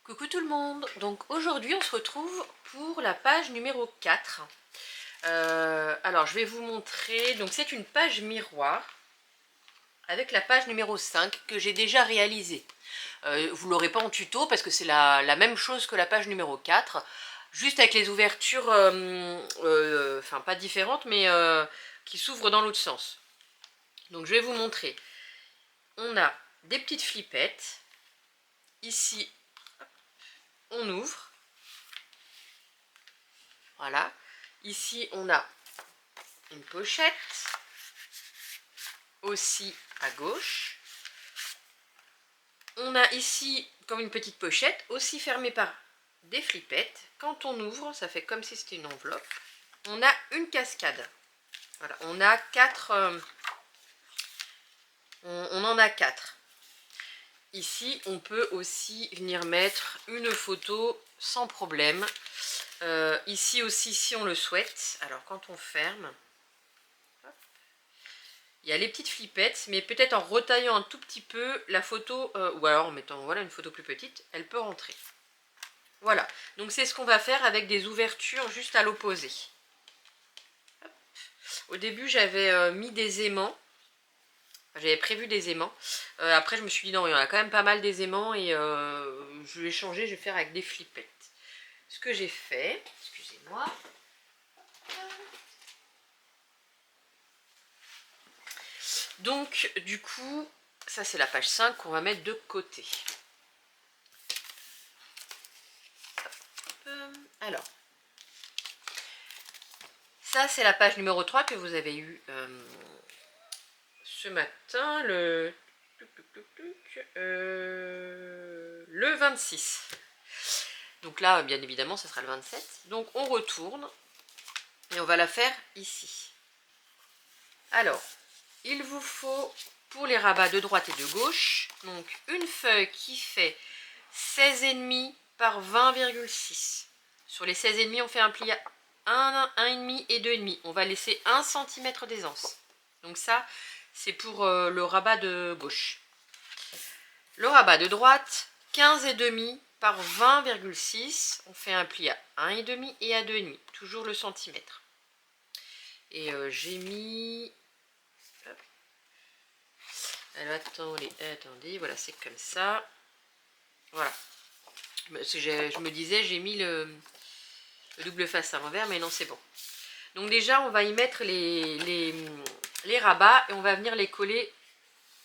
Coucou tout le monde, donc aujourd'hui on se retrouve pour la page numéro 4. Alors je vais vous montrer, donc c'est une page miroir avec la page numéro 5 que j'ai déjà réalisée. Vous ne l'aurez pas en tuto parce que c'est la même chose que la page numéro 4, juste avec les ouvertures, enfin pas différentes mais qui s'ouvrent dans l'autre sens. Donc je vais vous montrer. On a des petites flippettes, ici on ouvre. Voilà. Ici, on a une pochette. Aussi à gauche. On a ici comme une petite pochette, aussi fermée par des flippettes. Quand on ouvre, ça fait comme si c'était une enveloppe. On a une cascade. Voilà, on a 4. On en a 4. Ici, on peut aussi venir mettre une photo sans problème. Ici aussi, si on le souhaite. Alors, quand on ferme, hop, il y a les petites flippettes, mais peut-être en retaillant un tout petit peu la photo, ou alors en mettant voilà, une photo plus petite, elle peut rentrer. Voilà, donc c'est ce qu'on va faire avec des ouvertures juste à l'opposé. Au début, j'avais mis des aimants. J'avais prévu des aimants. Après, je me suis dit non, il y en a quand même pas mal des aimants et je vais changer, je vais faire avec des flippettes. Ce que j'ai fait, excusez-moi. Donc, du coup, ça c'est la page 5 qu'on va mettre de côté. Alors, ça c'est la page numéro 3 que vous avez eue ce matin, le 26. Donc là, bien évidemment, ça sera le 27. Donc on retourne et on va la faire ici. Alors, il vous faut pour les rabats de droite et de gauche, donc une feuille qui fait 16,5 par 20,6. Sur les 16,5, on fait un pli à 1,5 et 2,5. On va laisser 1 cm d'aisance. Donc ça, c'est pour le rabat de gauche. Le rabat de droite, 15,5 par 20,6. On fait un pli à 1,5 et à 2,5. Toujours le centimètre. Et j'ai mis... Hop. Alors attendez, voilà, c'est comme ça. Voilà. Je me disais, j'ai mis le double face à l'envers, mais non, c'est bon. Donc déjà, on va y mettre les rabats et on va venir les coller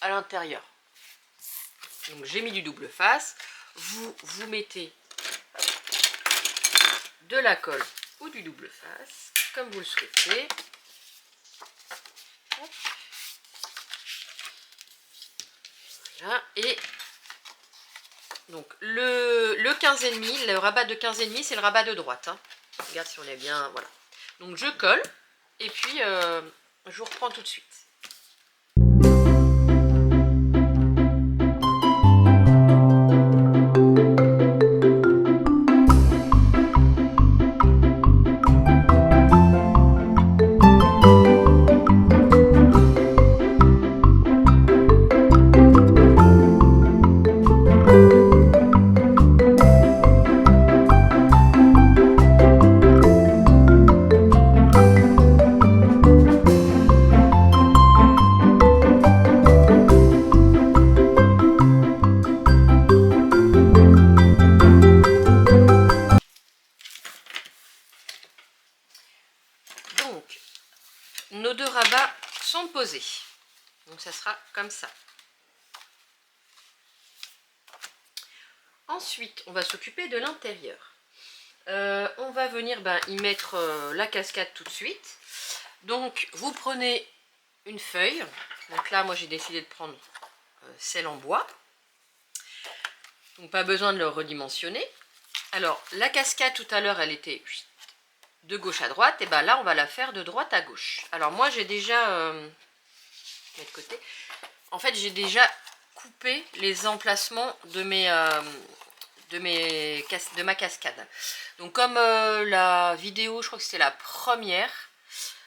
à l'intérieur. Donc j'ai mis du double face. Vous mettez de la colle ou du double face, comme vous le souhaitez. Hop. Voilà. Et donc le 15,5, le rabat de 15,5, c'est le rabat de droite. Hein. Regarde si on est bien, voilà. Donc je colle et puis je vous reprends tout de suite. Donc, nos deux rabats sont posés. Donc ça sera comme ça. Ensuite, on va s'occuper de l'intérieur. On va venir y mettre la cascade tout de suite. Donc, vous prenez une feuille. Donc là, moi, j'ai décidé de prendre celle en bois. Donc, pas besoin de le redimensionner. Alors, la cascade, tout à l'heure, elle était de gauche à droite. Et bien là, on va la faire de droite à gauche. Alors, moi, j'ai déjà... de côté. En fait, j'ai déjà coupé les emplacements de ma cascade. Donc comme la vidéo, je crois que c'était la première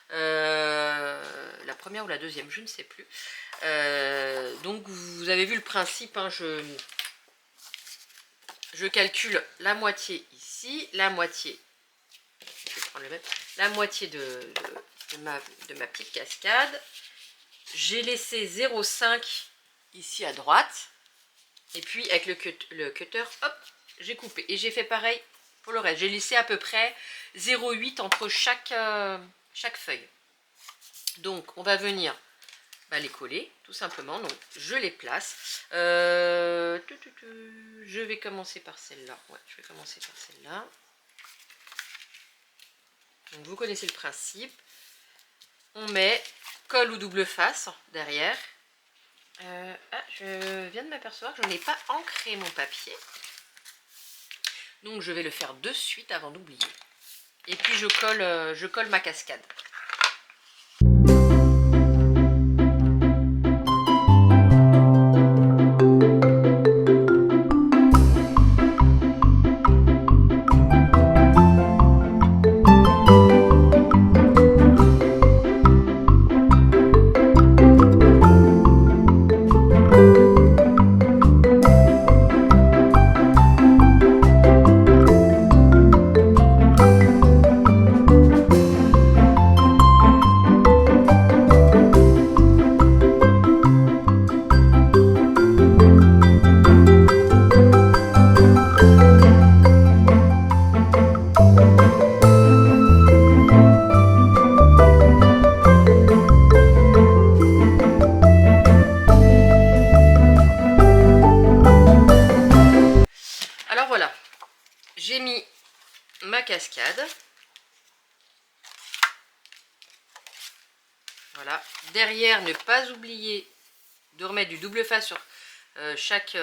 ou la deuxième, je ne sais plus. Donc vous avez vu le principe, hein, je calcule la moitié ici, la moitié, je vais prendre le même, la moitié de ma petite cascade. J'ai laissé 0,5 ici à droite. Et puis avec le cutter, hop, j'ai coupé. Et j'ai fait pareil pour le reste. J'ai laissé à peu près 0,8 entre chaque feuille. Donc on va venir les coller, tout simplement. Donc je les place. Je vais commencer par celle-là. Ouais, je vais commencer par celle-là. Donc vous connaissez le principe. On met colle ou double face derrière. Je viens de m'apercevoir que je n'ai pas ancré mon papier. Donc je vais le faire de suite avant d'oublier. Et puis je colle ma cascade. Alors voilà, j'ai mis ma cascade. Voilà. Derrière, ne pas oublier de remettre du double face sur chaque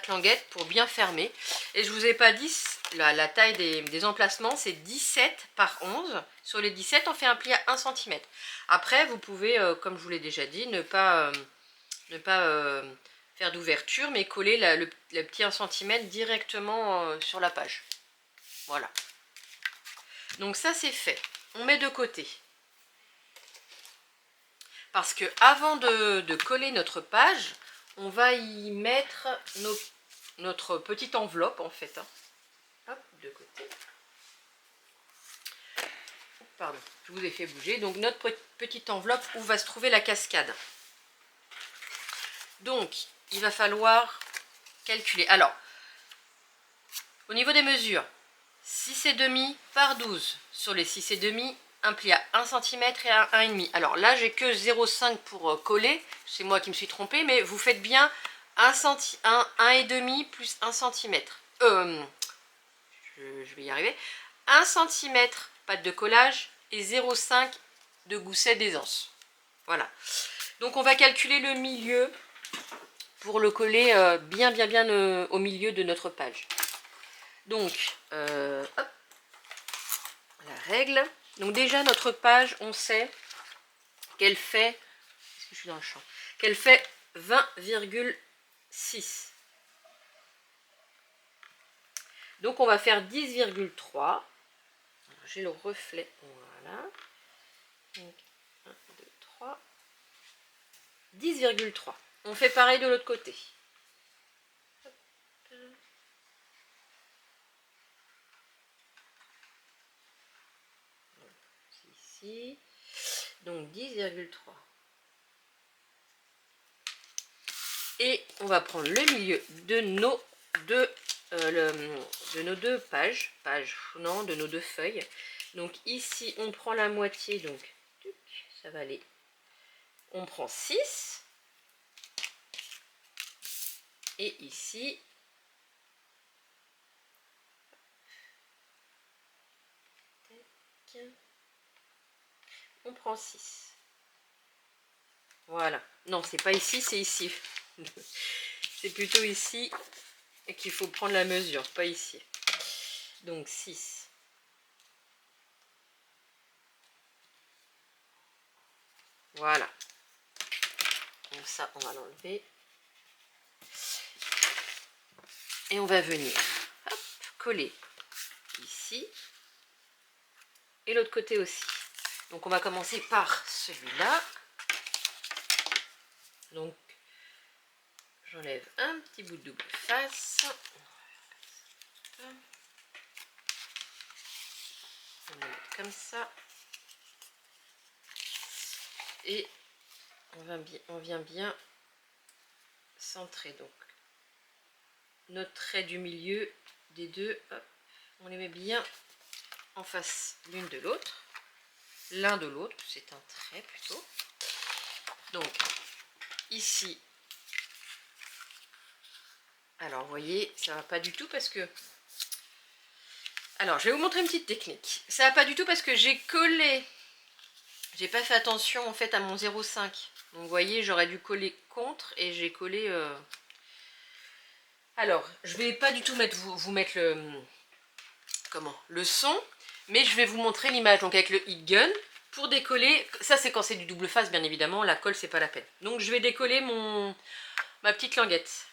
languette pour bien fermer. Et je vous ai pas dit, la taille des emplacements, c'est 17 par 11. Sur les 17, on fait un pli à 1 cm. Après, vous pouvez, comme je vous l'ai déjà dit, ne pas faire d'ouverture, mais coller le petit 1 cm directement sur la page. Voilà. Donc ça, c'est fait. On met de côté. Parce que avant de coller notre page, on va y mettre notre petite enveloppe en fait. Hein. Hop, de côté. Pardon, je vous ai fait bouger. Donc notre petite enveloppe où va se trouver la cascade. Donc, il va falloir calculer. Alors, au niveau des mesures, 6,5 par 12 sur les 6,5, un pli à 1 cm et à 1,5. Alors là, j'ai que 0,5 pour coller. C'est moi qui me suis trompée, mais vous faites bien 1,5 plus 1 cm. Je vais y arriver. 1 cm pâte de collage et 0,5 de gousset d'aisance. Voilà. Donc on va calculer le milieu pour le coller bien au milieu de notre page. Donc, hop, la règle. Donc déjà notre page, on sait qu'elle fait, est-ce que je suis dans le champ, qu'elle fait 20,6. Donc on va faire 10,3. J'ai le reflet, voilà. Donc 1, 2, 3. 10,3. On fait pareil de l'autre côté. Ici. Donc 10,3. Et on va prendre le milieu de nos deux pages, de nos deux feuilles. Donc ici on prend la moitié, donc ça va aller. On prend 6. Et ici, on prend 6. Voilà. Non, c'est pas ici, c'est ici. C'est plutôt ici qu'il faut prendre la mesure, pas ici. Donc 6. Voilà. Donc ça, on va l'enlever. Et on va venir hop, coller ici. Et l'autre côté aussi. Donc on va commencer par celui-là. Donc J'enlève un petit bout de double face. On va le mettre comme ça. Et on vient bien centrer. Donc, notre trait du milieu des deux, hop, on les met bien en face l'une de l'autre. L'un de l'autre, c'est un trait plutôt. Donc, ici, alors vous voyez, ça va pas du tout parce que... Alors, je vais vous montrer une petite technique. Ça va pas du tout parce que j'ai collé... J'ai pas fait attention en fait à mon 0,5. Donc vous voyez, j'aurais dû coller contre et j'ai collé... Alors, je vais pas du tout vous mettre le son, mais je vais vous montrer l'image. Donc avec le heat gun, pour décoller, ça c'est quand c'est du double face bien évidemment, la colle c'est pas la peine. Donc je vais décoller ma petite languette.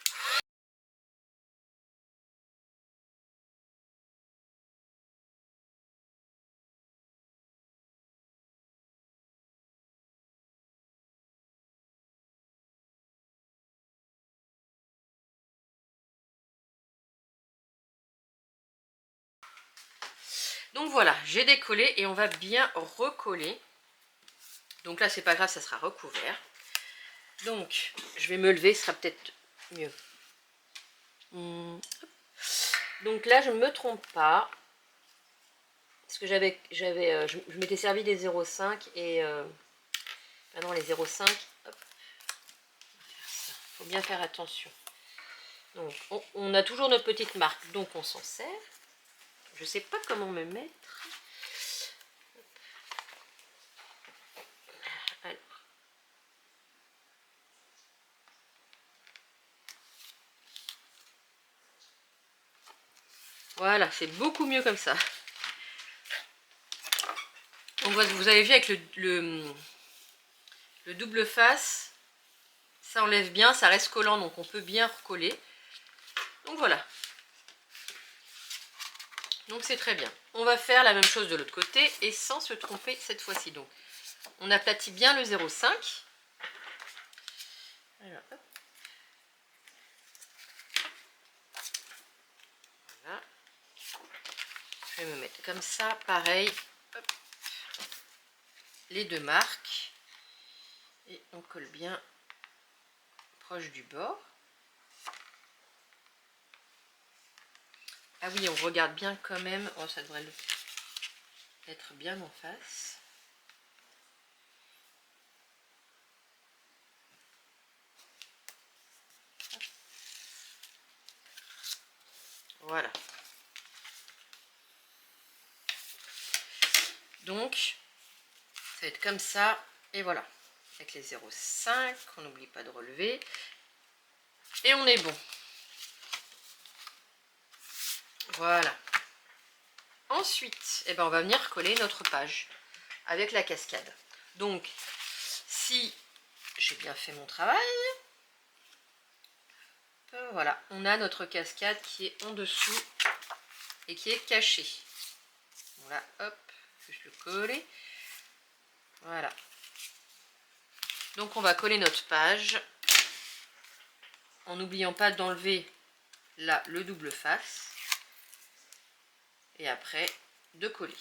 Donc voilà, j'ai décollé et on va bien recoller. Donc là c'est pas grave, ça sera recouvert. Donc je vais me lever, ce sera peut-être mieux. Donc là je ne me trompe pas. Parce que je m'étais servi des 0,5 et maintenant les 0,5, hop, faut bien faire attention. Donc on a toujours notre petite marque, donc on s'en sert. Je sais pas comment me mettre. Alors. Voilà, c'est beaucoup mieux comme ça. Donc vous avez vu avec le double face, ça enlève bien, ça reste collant, donc on peut bien recoller. Donc voilà. Donc c'est très bien. On va faire la même chose de l'autre côté et sans se tromper cette fois-ci. Donc on aplatit bien le 0,5. Alors, hop. Voilà. Je vais me mettre comme ça, pareil. Hop. Les deux marques. Et on colle bien proche du bord. Ah oui, on regarde bien quand même. Oh, ça devrait être bien en face. Voilà. Donc, ça va être comme ça. Et voilà. Avec les 0,5, on n'oublie pas de relever. Et on est bon. Voilà. Ensuite, eh ben, on va venir coller notre page avec la cascade. Donc, si j'ai bien fait mon travail, voilà, on a notre cascade qui est en dessous et qui est cachée. Voilà, hop, juste le coller. Voilà. Donc on va coller notre page en n'oubliant pas d'enlever là le double face et après de coller.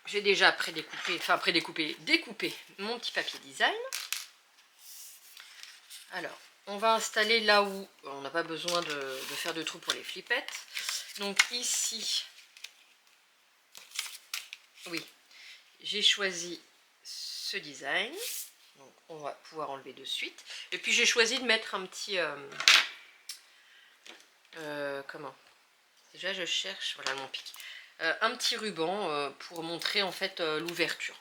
J'ai déjà découpé mon petit papier design. Alors, on va installer là où on n'a pas besoin de faire de trous pour les flippettes. Donc ici, oui, j'ai choisi ce design. Donc on va pouvoir enlever de suite. Et puis j'ai choisi de mettre un petit... comment? Déjà je cherche, voilà mon pic. un petit ruban pour montrer en fait l'ouverture.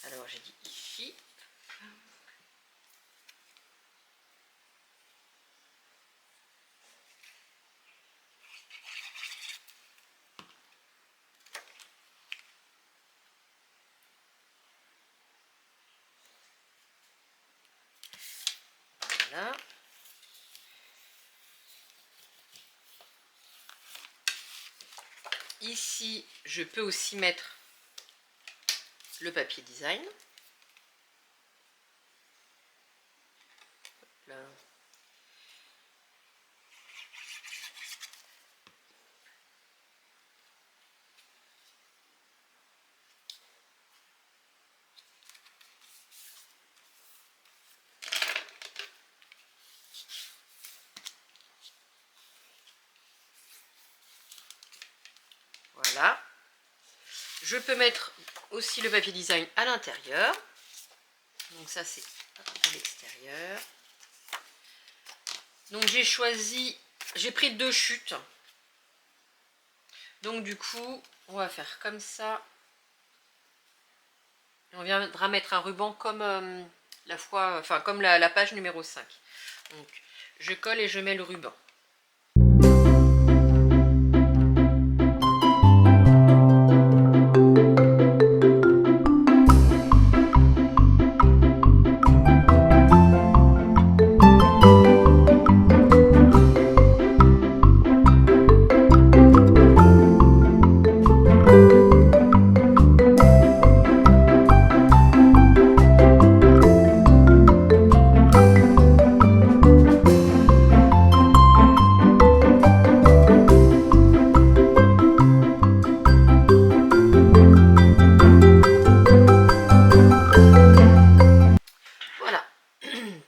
Alors j'ai dit ici. Voilà. Ici, je peux aussi mettre le papier design. Là. Voilà. Je peux mettre aussi le papier design à l'intérieur. Donc ça c'est à l'extérieur. Donc j'ai pris 2 chutes. Donc du coup, on va faire comme ça. Et on viendra mettre un ruban comme comme la page numéro 5. Donc je colle et je mets le ruban.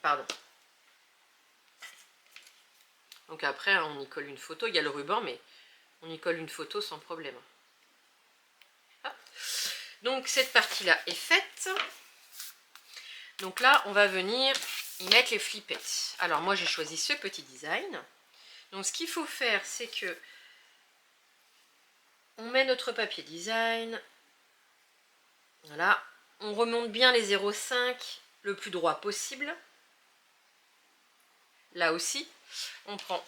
Pardon. Donc après, on y colle une photo. Il y a le ruban, mais on y colle une photo sans problème. Hop. Donc cette partie-là est faite. Donc là, on va venir y mettre les flippettes. Alors moi, j'ai choisi ce petit design. Donc ce qu'il faut faire, c'est que on met notre papier design. Voilà. On remonte bien les 0,5 le plus droit possible. Là aussi, on prend,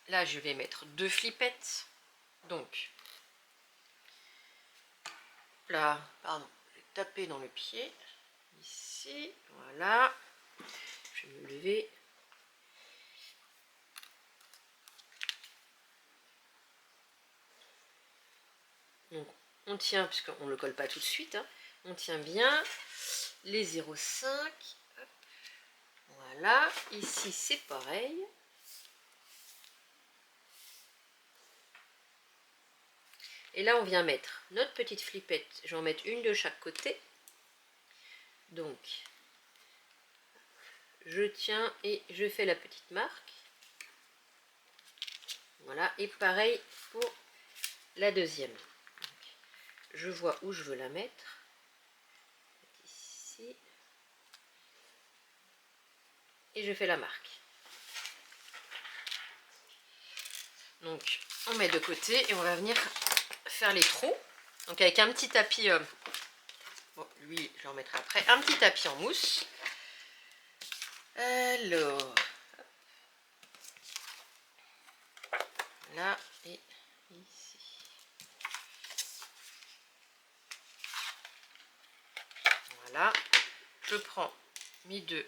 là je vais mettre 2 flippettes, donc, là, pardon, je vais taper dans le pied, ici, voilà, je vais me lever, donc on tient, puisqu'on ne le colle pas tout de suite, hein, on tient bien les 0,5, voilà, ici c'est pareil. Et là, on vient mettre notre petite flippette. Je vais en mettre une de chaque côté. Donc, je tiens et je fais la petite marque. Voilà. Et pareil pour la deuxième. Donc, je vois où je veux la mettre. Ici. Et je fais la marque. Donc, on met de côté et on va venir faire les trous. Donc, avec un petit tapis... bon, lui, je vais en mettre après. Un petit tapis en mousse. Alors... là et ici. Voilà. Je prends mes 2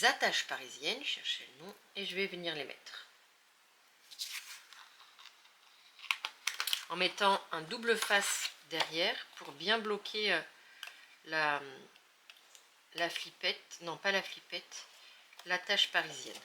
attaches parisiennes, cherchez le nom, et je vais venir les mettre. En mettant un double face derrière pour bien bloquer la flippette, non pas la flippette, l'attache parisienne.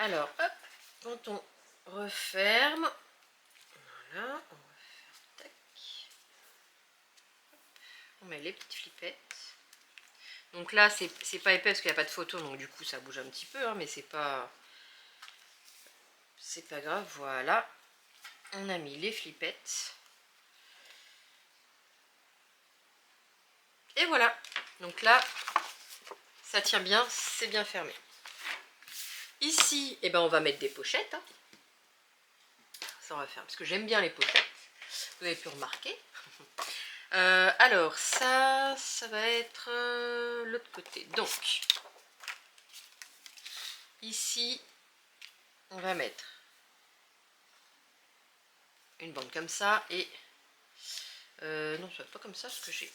Alors, hop, quand on referme, voilà, on referme, tac. On met les petites flippettes. Donc là, c'est pas épais parce qu'il n'y a pas de photo, donc du coup ça bouge un petit peu, hein, mais c'est pas grave. Voilà, on a mis les flippettes. Et voilà, donc là, ça tient bien, c'est bien fermé. Ici, eh ben, on va mettre des pochettes. Hein. Ça, on va faire, parce que j'aime bien les pochettes. Vous avez pu remarquer. Alors, ça va être l'autre côté. Donc, ici, on va mettre une bande comme ça. Et, non, ça va pas comme ça, parce que j'ai...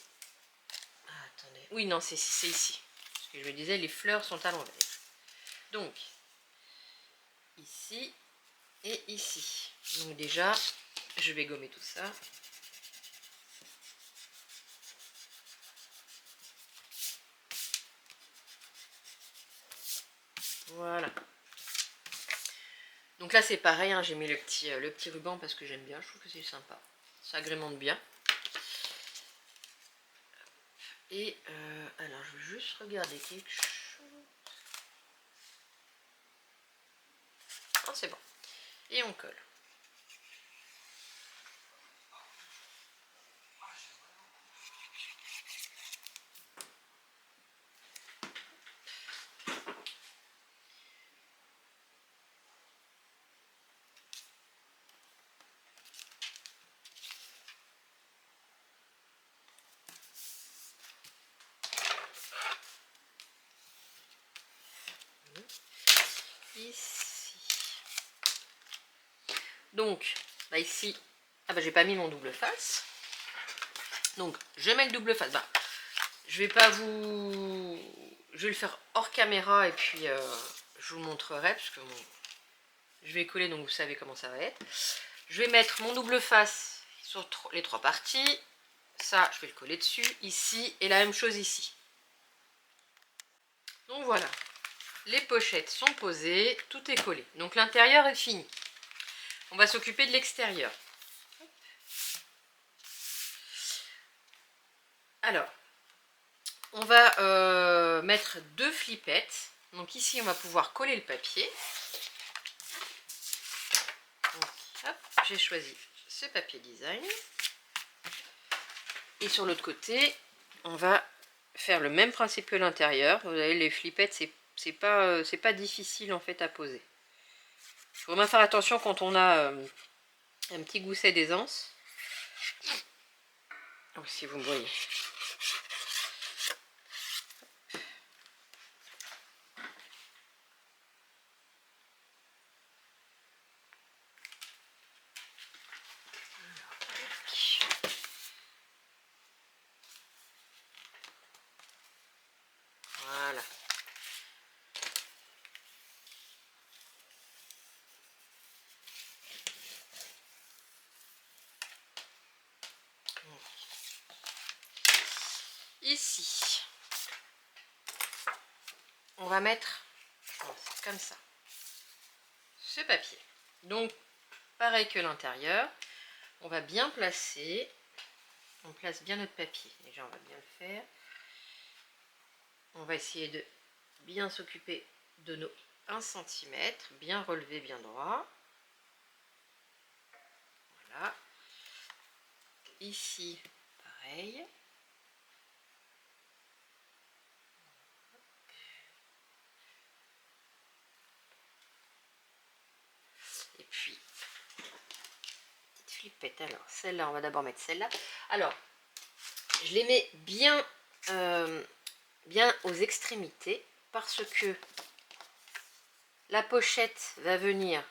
Ah, attendez. Oui, non, c'est ici. Parce que je me disais, les fleurs sont à l'envers. Donc, ici et ici. Donc déjà, je vais gommer tout ça. Voilà. Donc là c'est pareil, hein, j'ai mis le petit ruban parce que j'aime bien, je trouve que c'est sympa. Ça agrémente bien. Et alors je vais juste regarder quelque chose. Ah c'est bon. Et on colle. Ici. Donc, bah ici, ah bah j'ai pas mis mon double face. Donc, je mets le double face. Bah, je vais pas vous... Je vais le faire hors caméra et puis je vous le montrerai parce que bon, je vais coller donc vous savez comment ça va être. Je vais mettre mon double face sur les trois parties. Ça, je vais le coller dessus, ici, et la même chose ici. Donc voilà, les pochettes sont posées, tout est collé. Donc l'intérieur est fini. On va s'occuper de l'extérieur. Alors, on va mettre deux flippettes. Donc ici, on va pouvoir coller le papier. Donc, hop, j'ai choisi ce papier design. Et sur l'autre côté, on va faire le même principe que l'intérieur. Vous voyez, les flippettes, c'est pas difficile en fait à poser. Il faut vraiment faire attention quand on a un petit gousset d'aisance. Oh, si vous me voyez. Voilà. Ici, on va mettre comme ça ce papier. Donc, pareil que l'intérieur, on va bien placer. On place bien notre papier. Déjà, on va bien le faire. On va essayer de bien s'occuper de nos 1 cm, bien relevé, bien droit. Voilà. Ici, pareil. Et puis, petite flippette. Alors, celle-là, on va d'abord mettre celle-là. Alors, je les mets bien, bien aux extrémités parce que la pochette va venir,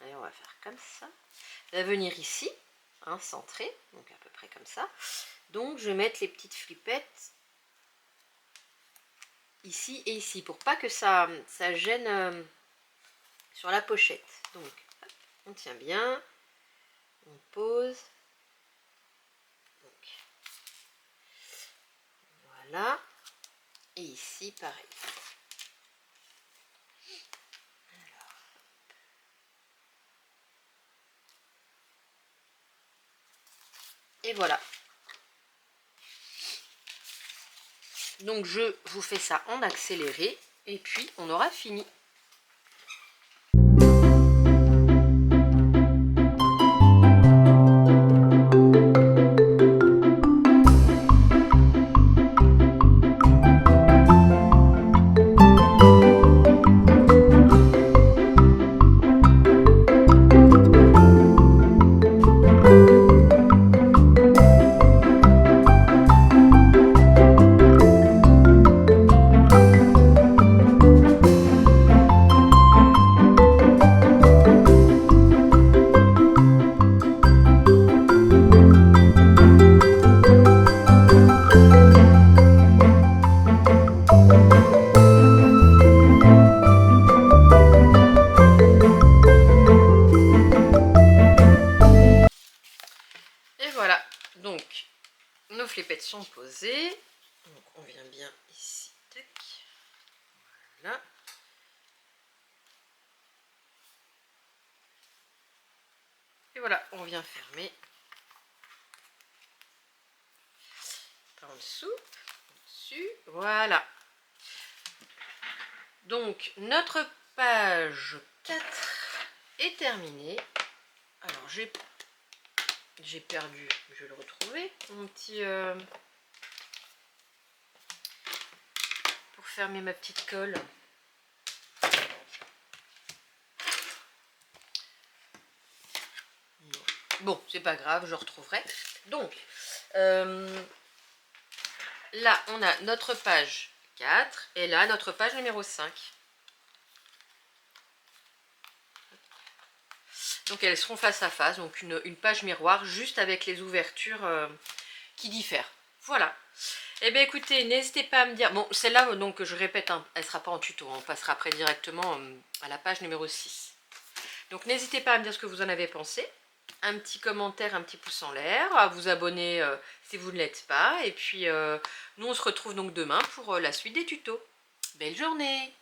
allez, on va faire comme ça, va venir ici, hein, centrée, donc à peu près comme ça. Donc, je vais mettre les petites flippettes ici et ici pour pas que ça gêne sur la pochette. Donc, hop, on tient bien, on pose. Donc, voilà. Et ici, pareil. Et voilà. Donc je vous fais ça en accéléré et puis on aura fini. Et voilà, donc nos flippettes sont posées. Donc on vient bien ici. Tac. Voilà. Et voilà, on vient fermer. Par en dessous, dessus, voilà. Donc notre page 4 est terminée. Alors j'ai perdu, je vais le retrouver, mon petit... pour fermer ma petite colle. Bon, c'est pas grave, je retrouverai. Donc, là, on a notre page 4 et là, notre page numéro 5. Donc, elles seront face à face, donc une page miroir juste avec les ouvertures qui diffèrent. Voilà. Eh bien, écoutez, n'hésitez pas à me dire... Bon, celle-là, donc, je répète, hein, elle ne sera pas en tuto. On passera après directement à la page numéro 6. Donc, n'hésitez pas à me dire ce que vous en avez pensé. Un petit commentaire, un petit pouce en l'air, à vous abonner si vous ne l'êtes pas. Et puis, nous, on se retrouve donc demain pour la suite des tutos. Belle journée!